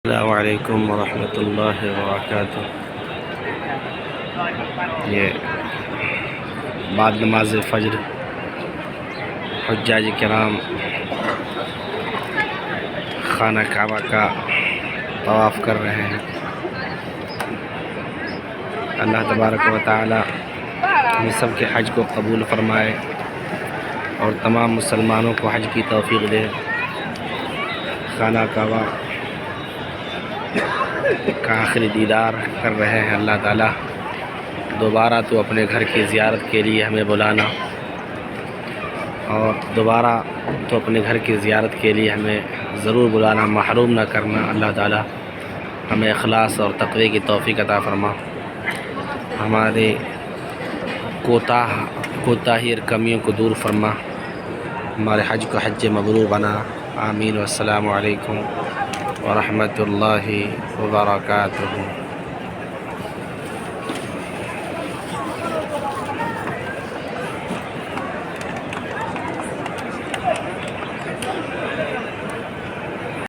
السلام علیکم ورحمۃ اللہ وبرکاتہ۔ یہ بعد نماز فجر حجاج کرام خانہ کعبہ کا طواف کر رہے ہیں۔ اللہ تبارک و تعالی ہم سب کے حج کو قبول فرمائے اور تمام مسلمانوں کو حج کی توفیق دے۔ خانہ کعبہ کا آخری دیدار کر رہے ہیں۔ اللہ تعالیٰ دوبارہ تو اپنے گھر کی زیارت کے لیے ہمیں بلانا، اور دوبارہ تو اپنے گھر کی زیارت کے لیے ہمیں ضرور بلانا، محروم نہ کرنا۔ اللہ تعالیٰ ہمیں اخلاص اور تقوی کی توفیق عطا فرما، ہمارے کوتاہی اور کمیوں کو دور فرما، ہمارے حج کو حج مبرور بنا۔ آمین۔ والسلام علیکم ورحمۃ اللہ وبرکاتہ۔